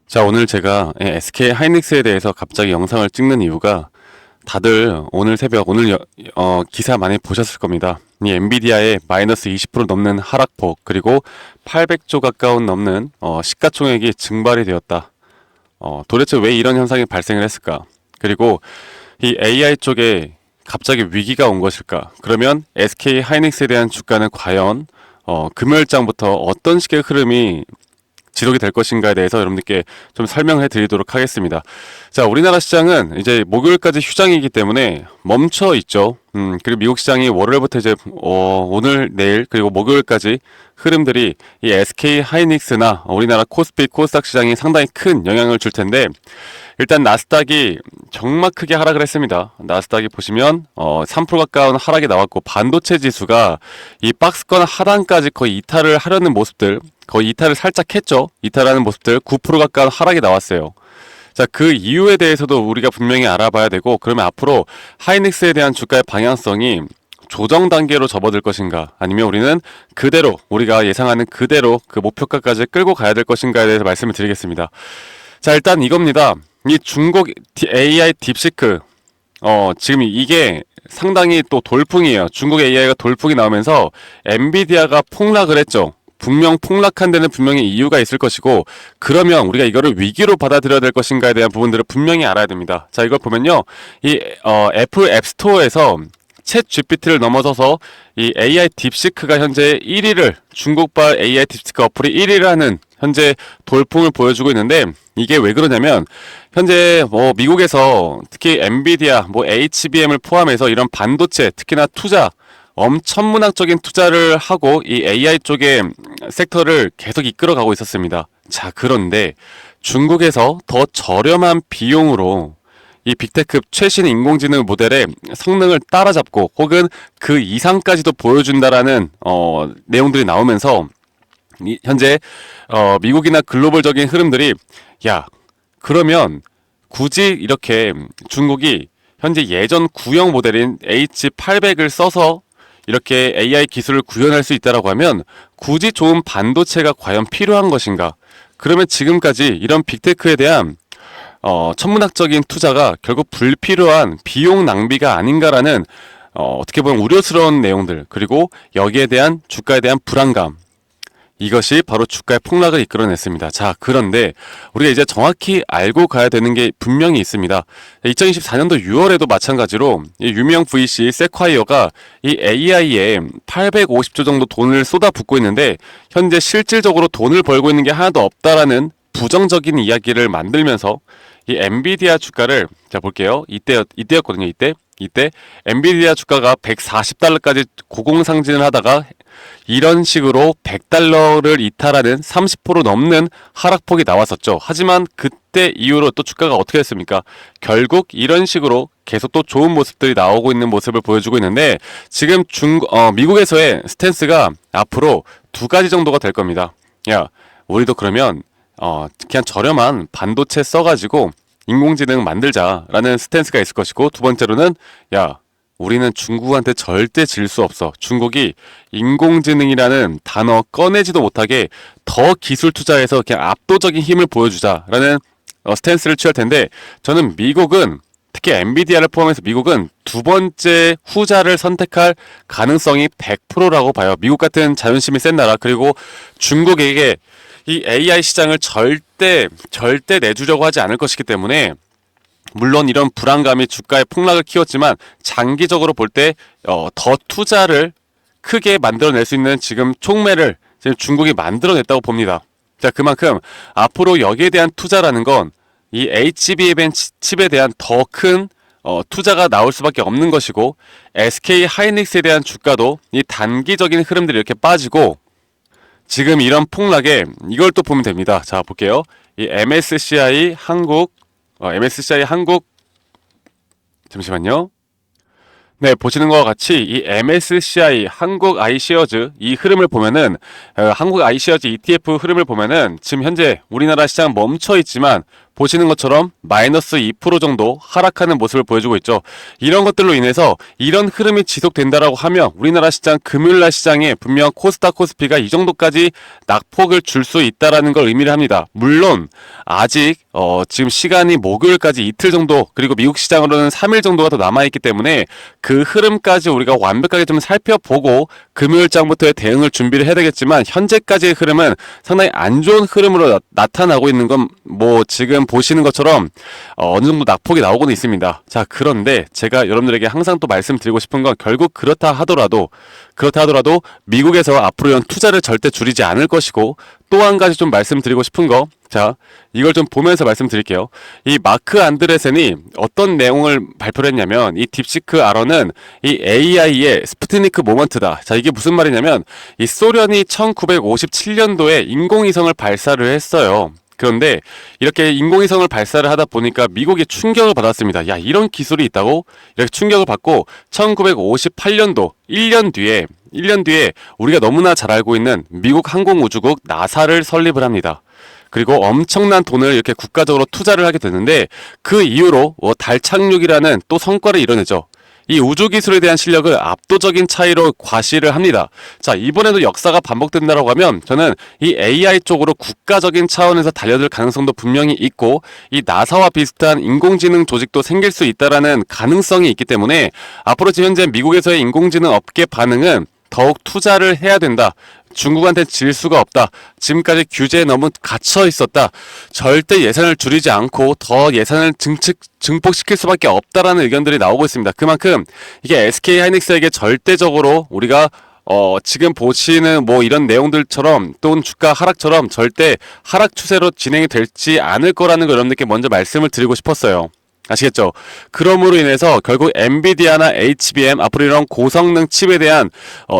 자, 오늘 제가 SK 하이닉스에 대해서 갑자기 영상을 찍는 이유가 다들 오늘 새벽, 기사 많이 보셨을 겁니다. 이 엔비디아의 마이너스 20% 넘는 하락폭, 그리고 800조 가까운 넘는 시가총액이 증발이 되었다. 도대체 왜 이런 현상이 발생을 했을까? 그리고 이 AI 쪽에 갑자기 위기가 온 것일까? 그러면 SK 하이닉스에 대한 주가는 과연 금요일장부터 어떤 식의 흐름이 지속이 될 것인가에 대해서 여러분들께 좀 설명해 드리도록 하겠습니다. 자, 우리나라 시장은 이제 목요일까지 휴장이기 때문에 멈춰 있죠. 그리고 미국 시장이 월요일부터 이제 오늘, 내일 그리고 목요일까지 흐름들이 이 SK 하이닉스나 우리나라 코스피, 코스닥 시장이 상당히 큰 영향을 줄 텐데, 일단 나스닥이 정말 크게 하락을 했습니다. 나스닥이 보시면 3% 가까운 하락이 나왔고, 반도체 지수가 이 박스권 하단까지 거의 이탈을 하려는 모습들, 거의 이탈을 살짝 했죠. 이탈하는 모습들 9% 가까운 하락이 나왔어요. 자, 그 이유에 대해서도 우리가 분명히 알아봐야 되고, 그러면 앞으로 하이닉스에 대한 주가의 방향성이 조정 단계로 접어들 것인가, 아니면 우리는 그대로 우리가 예상하는 그대로 그 목표가까지 끌고 가야 될 것인가에 대해서 말씀을 드리겠습니다. 자, 일단 이겁니다. 이 중국 AI 딥시크, 지금 이게 상당히 또 돌풍이에요. 중국 AI가 돌풍이 나오면서 엔비디아가 폭락을 했죠. 분명 폭락한 데는 분명히 이유가 있을 것이고, 그러면 우리가 이거를 위기로 받아들여야 될 것인가에 대한 부분들을 분명히 알아야 됩니다. 자, 이걸 보면요, 이 애플 앱스토어에서 챗 GPT를 넘어서서 이 AI 딥시크가 현재 1위를, 중국발 AI 딥시크 어플이 1위를 하는 현재 돌풍을 보여주고 있는데, 이게 왜 그러냐면 현재 미국에서 특히 엔비디아, HBM을 포함해서 이런 반도체, 특히나 투자, 천문학적인 투자를 하고 이 AI 쪽의 섹터를 계속 이끌어가고 있었습니다. 자, 그런데 중국에서 더 저렴한 비용으로 이 빅테크 최신 인공지능 모델의 성능을 따라잡고 혹은 그 이상까지도 보여준다라는 내용들이 나오면서 현재 미국이나 글로벌적인 흐름들이, 야, 그러면 굳이 이렇게 중국이 현재 예전 구형 모델인 H800을 써서 이렇게 AI 기술을 구현할 수 있다라고 하면 굳이 좋은 반도체가 과연 필요한 것인가? 그러면 지금까지 이런 빅테크에 대한 천문학적인 투자가 결국 불필요한 비용 낭비가 아닌가라는 어떻게 보면 우려스러운 내용들, 그리고 여기에 대한 주가에 대한 불안감, 이것이 바로 주가의 폭락을 이끌어냈습니다. 자, 그런데 우리가 이제 정확히 알고 가야 되는 게 분명히 있습니다. 2024년도 6월에도 마찬가지로 이 유명 VC 세콰이어가 이 AI에 850조 정도 돈을 쏟아붓고 있는데, 현재 실질적으로 돈을 벌고 있는 게 하나도 없다라는 부정적인 이야기를 만들면서 이 엔비디아 주가를, 자 볼게요. 이때였거든요. 이때 엔비디아 주가가 140달러까지 고공상진을 하다가 이런 식으로 100달러를 이탈하는 30% 넘는 하락폭이 나왔었죠. 하지만 그때 이후로 또 주가가 어떻게 됐습니까? 결국 이런 식으로 계속 또 좋은 모습들이 나오고 있는 모습을 보여주고 있는데, 지금 미국에서의 스탠스가 앞으로 두 가지 정도가 될 겁니다. 야, 우리도 그러면 그냥 저렴한 반도체 써가지고 인공지능 만들자라는 스탠스가 있을 것이고, 두 번째로는, 야, 우리는 중국한테 절대 질 수 없어. 중국이 인공지능이라는 단어 꺼내지도 못하게 더 기술 투자해서 그냥 압도적인 힘을 보여주자라는 스탠스를 취할 텐데, 저는 미국은, 특히 엔비디아를 포함해서 미국은 두 번째 후자를 선택할 가능성이 100%라고 봐요. 미국 같은 자존심이 센 나라, 그리고 중국에게 이 AI 시장을 절대 내주려고 하지 않을 것이기 때문에, 물론 이런 불안감이 주가의 폭락을 키웠지만 장기적으로 볼 때 더 투자를 크게 만들어낼 수 있는 지금 촉매를 지금 중국이 만들어냈다고 봅니다. 자, 그만큼 앞으로 여기에 대한 투자라는 건 이 HBM 칩에 대한 더 큰 투자가 나올 수밖에 없는 것이고, SK 하이닉스에 대한 주가도 이 단기적인 흐름들이 이렇게 빠지고, 지금 이런 폭락에 이걸 또 보면 됩니다. 자, 볼게요. 이 MSCI 한국, 잠시만요. 네, 보시는 것과 같이 이 MSCI 한국 아이쉐어즈 이 흐름을 보면은, 한국 아이쉐어즈 ETF 흐름을 보면은 지금 현재 우리나라 시장 멈춰 있지만 보시는 것처럼 마이너스 2% 정도 하락하는 모습을 보여주고 있죠. 이런 것들로 인해서 이런 흐름이 지속된다라고 하면 우리나라 시장 금요일날 시장에 분명 코스닥 코스피가 이 정도까지 낙폭을 줄 수 있다라는 걸 의미를 합니다. 물론 아직 지금 시간이 목요일까지 이틀 정도, 그리고 미국 시장으로는 3일 정도가 더 남아있기 때문에 그 흐름까지 우리가 완벽하게 좀 살펴보고 금요일장부터의 대응을 준비를 해야 되겠지만, 현재까지의 흐름은 상당히 안 좋은 흐름으로 나타나고 있는 건 뭐 지금 보시는 것처럼 어느 정도 낙폭이 나오고는 있습니다. 자, 그런데 제가 여러분들에게 항상 또 말씀드리고 싶은 건, 결국 그렇다 하더라도 미국에서 앞으로 이런 투자를 절대 줄이지 않을 것이고, 또 한 가지 좀 말씀드리고 싶은 거, 자, 이걸 좀 보면서 말씀드릴게요. 이 마크 안드레센이 어떤 내용을 발표를 했냐면, 이 딥시크 알어는 이 AI의 스푸트니크 모먼트다. 자, 이게 무슨 말이냐면, 이 소련이 1957년도에 인공위성을 발사를 했어요. 그런데 이렇게 인공위성을 발사를 하다 보니까 미국이 충격을 받았습니다. 야, 이런 기술이 있다고? 이렇게 충격을 받고 1958년도 1년 뒤에 우리가 너무나 잘 알고 있는 미국 항공우주국 나사를 설립을 합니다. 그리고 엄청난 돈을 이렇게 국가적으로 투자를 하게 되는데, 그 이후로 달 착륙이라는 또 성과를 이뤄내죠. 이 우주 기술에 대한 실력을 압도적인 차이로 과시를 합니다. 자, 이번에도 역사가 반복된다라고 하면 저는 이 AI 쪽으로 국가적인 차원에서 달려들 가능성도 분명히 있고, 이 나사와 비슷한 인공지능 조직도 생길 수 있다라는 가능성이 있기 때문에, 앞으로 지금 현재 미국에서의 인공지능 업계 반응은 더욱 투자를 해야 된다. 중국한테 질 수가 없다. 지금까지 규제에 너무 갇혀 있었다. 절대 예산을 줄이지 않고 더 예산을 증폭시킬 수밖에 없다라는 의견들이 나오고 있습니다. 그만큼 이게 SK 하이닉스에게 절대적으로 우리가 지금 보시는 뭐 이런 내용들처럼 또는 주가 하락처럼 절대 하락 추세로 진행이 될지 않을 거라는 걸 여러분들께 먼저 말씀을 드리고 싶었어요. 아시겠죠? 그러므로 인해서 결국 엔비디아나 HBM, 앞으로 이런 고성능 칩에 대한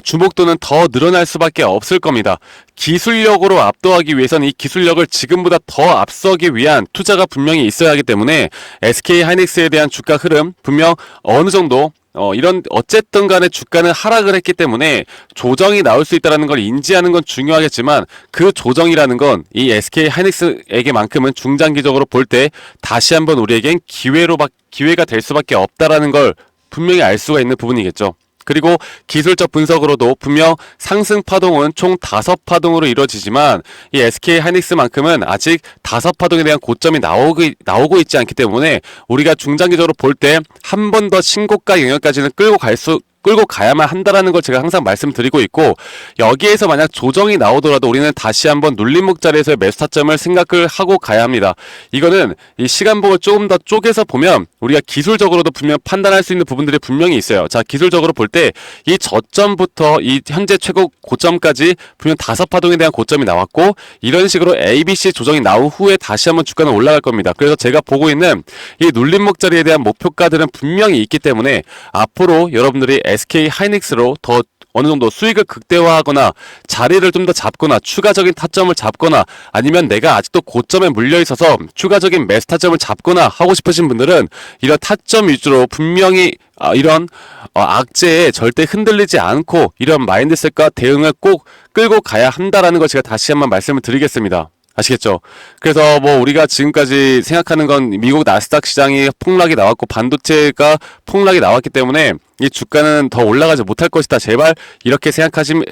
주목도는 더 늘어날 수밖에 없을 겁니다. 기술력으로 압도하기 위해서는 이 기술력을 지금보다 더 앞서기 위한 투자가 분명히 있어야 하기 때문에 SK 하이닉스에 대한 주가 흐름 분명 어느 정도 이런 어쨌든 간에 주가는 하락을 했기 때문에 조정이 나올 수 있다는 걸 인지하는 건 중요하겠지만, 그 조정이라는 건 이 SK 하이닉스에게만큼은 중장기적으로 볼 때 다시 한번 우리에겐 기회가 될 수밖에 없다라는 걸 분명히 알 수가 있는 부분이겠죠. 그리고 기술적 분석으로도 분명 상승 파동은 총 5파동으로 이루어지지만, 이 SK 하이닉스만큼은 아직 5파동에 대한 고점이 나오고 있지 않기 때문에 우리가 중장기적으로 볼 때 한 번 더 신고가 영역까지는 끌고 가야만 한다라는 걸 제가 항상 말씀드리고 있고, 여기에서 만약 조정이 나오더라도 우리는 다시 한번 눌림목 자리에서의 매수 타점을 생각을 하고 가야 합니다. 이거는 이 시간봉을 조금 더 쪼개서 보면 우리가 기술적으로도 분명 판단할 수 있는 부분들이 분명히 있어요. 자, 기술적으로 볼 때 이 저점부터 이 현재 최고 고점까지 분명 5파동에 대한 고점이 나왔고, 이런 식으로 ABC 조정이 나온 후에 다시 한번 주가는 올라갈 겁니다. 그래서 제가 보고 있는 이 눌림목 자리에 대한 목표가들은 분명히 있기 때문에, 앞으로 여러분들이 SK 하이닉스로 더 어느 정도 수익을 극대화하거나 자리를 좀 더 잡거나 추가적인 타점을 잡거나, 아니면 내가 아직도 고점에 물려 있어서 추가적인 매수 타점을 잡거나 하고 싶으신 분들은 이런 타점 위주로 분명히 이런 악재에 절대 흔들리지 않고 이런 마인드셋과 대응을 꼭 끌고 가야 한다라는 걸 제가 다시 한번 말씀을 드리겠습니다. 아시겠죠? 그래서 뭐 우리가 지금까지 생각하는 건 미국 나스닥 시장이 폭락이 나왔고 반도체가 폭락이 나왔기 때문에 이 주가는 더 올라가지 못할 것이다. 제발 이렇게 생각하시면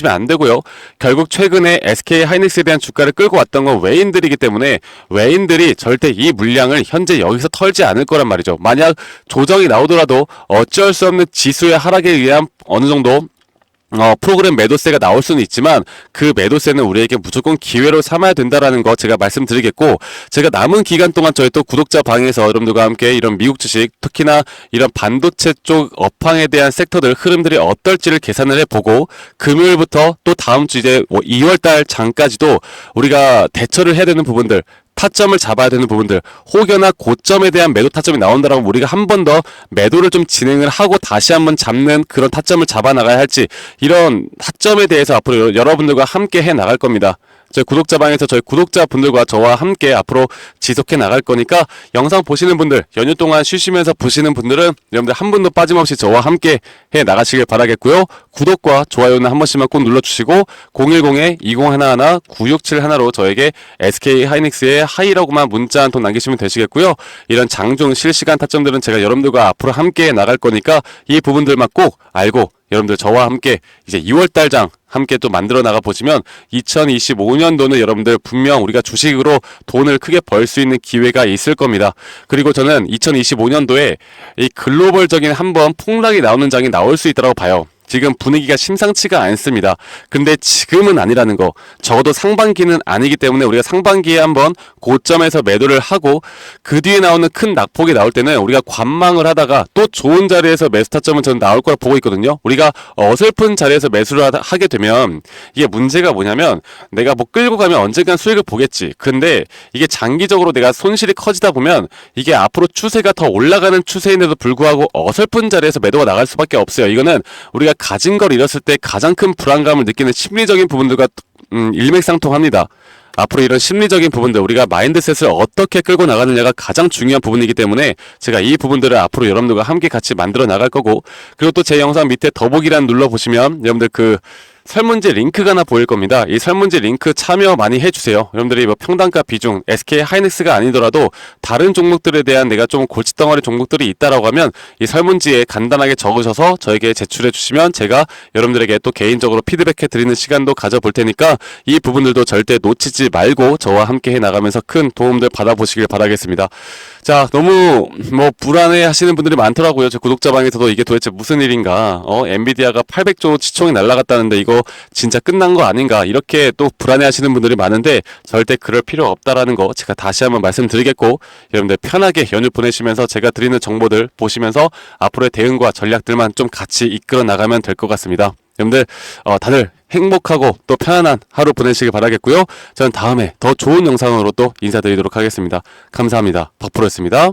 안 되고요. 결국 최근에 SK 하이닉스에 대한 주가를 끌고 왔던 건 외인들이기 때문에 외인들이 절대 이 물량을 현재 여기서 털지 않을 거란 말이죠. 만약 조정이 나오더라도 어쩔 수 없는 지수의 하락에 의한 어느 정도 프로그램 매도세가 나올 수는 있지만, 그 매도세는 우리에게 무조건 기회로 삼아야 된다라는 거 제가 말씀드리겠고, 제가 남은 기간 동안 저희 또 구독자 방에서 여러분들과 함께 이런 미국 주식, 특히나 이런 반도체 쪽 업황에 대한 섹터들 흐름들이 어떨지를 계산을 해보고, 금요일부터 또 다음 주 이제 2월달 장까지도 우리가 대처를 해야 되는 부분들, 타점을 잡아야 되는 부분들, 혹여나 고점에 대한 매도 타점이 나온다라고 우리가 한 번 더 매도를 좀 진행을 하고 다시 한번 잡는 그런 타점을 잡아 나가야 할지, 이런 타점에 대해서 앞으로 여러분들과 함께 해 나갈 겁니다. 저희 구독자방에서 저희 구독자분들과 저와 함께 앞으로 지속해 나갈 거니까 영상 보시는 분들, 연휴 동안 쉬시면서 보시는 분들은 여러분들 한 분도 빠짐없이 저와 함께 해 나가시길 바라겠고요. 구독과 좋아요는 한 번씩만 꼭 눌러주시고 010-2011-9671로 저에게 SK 하이닉스의 하이라고만 문자 한 통 남기시면 되시겠고요. 이런 장중 실시간 타점들은 제가 여러분들과 앞으로 함께 나갈 거니까 이 부분들만 꼭 알고 여러분들 저와 함께 이제 2월달장 함께 또 만들어 나가 보시면 2025년도는 여러분들 분명 우리가 주식으로 돈을 크게 벌 수 있는 기회가 있을 겁니다. 그리고 저는 2025년도에 이 글로벌적인 한번 폭락이 나오는 장이 나올 수 있다고 봐요. 지금 분위기가 심상치가 않습니다. 근데 지금은 아니라는 거. 적어도 상반기는 아니기 때문에 우리가 상반기에 한번 고점에서 매도를 하고 그 뒤에 나오는 큰 낙폭이 나올 때는 우리가 관망을 하다가 또 좋은 자리에서 매수 타점은 저는 나올 거라 보고 있거든요. 우리가 어설픈 자리에서 매수를 하게 되면 이게 문제가 뭐냐면 내가 뭐 끌고 가면 언젠간 수익을 보겠지. 근데 이게 장기적으로 내가 손실이 커지다 보면 이게 앞으로 추세가 더 올라가는 추세인데도 불구하고 어설픈 자리에서 매도가 나갈 수밖에 없어요. 이거는 우리가 가진 걸 잃었을 때 가장 큰 불안감을 느끼는 심리적인 부분들과 일맥상통합니다. 앞으로 이런 심리적인 부분들 우리가 마인드셋을 어떻게 끌고 나가느냐가 가장 중요한 부분이기 때문에 제가 이 부분들을 앞으로 여러분들과 함께 같이 만들어 나갈 거고 그리고 또 제 영상 밑에 더보기란 눌러보시면 여러분들 그 설문지 링크가 하나 보일 겁니다. 이 설문지 링크 참여 많이 해주세요. 여러분들이 뭐 평단가 비중, SK 하이닉스가 아니더라도 다른 종목들에 대한 내가 좀 골칫덩어리 종목들이 있다라고 하면 이 설문지에 간단하게 적으셔서 저에게 제출해 주시면 제가 여러분들에게 또 개인적으로 피드백해 드리는 시간도 가져볼 테니까 이 부분들도 절대 놓치지 말고 저와 함께 해 나가면서 큰 도움들 받아보시길 바라겠습니다. 자, 너무 뭐 불안해 하시는 분들이 많더라고요. 제 구독자방에서도 이게 도대체 무슨 일인가? 엔비디아가 800조 치총이 날아갔다는데 이거 진짜 끝난 거 아닌가? 이렇게 또 불안해 하시는 분들이 많은데 절대 그럴 필요 없다라는 거 제가 다시 한번 말씀드리겠고 여러분들 편하게 연휴 보내시면서 제가 드리는 정보들 보시면서 앞으로의 대응과 전략들만 좀 같이 이끌어 나가면 될 것 같습니다. 여러분들 다들 행복하고 또 편안한 하루 보내시길 바라겠고요. 저는 다음에 더 좋은 영상으로 또 인사드리도록 하겠습니다. 감사합니다. 덕프로였습니다.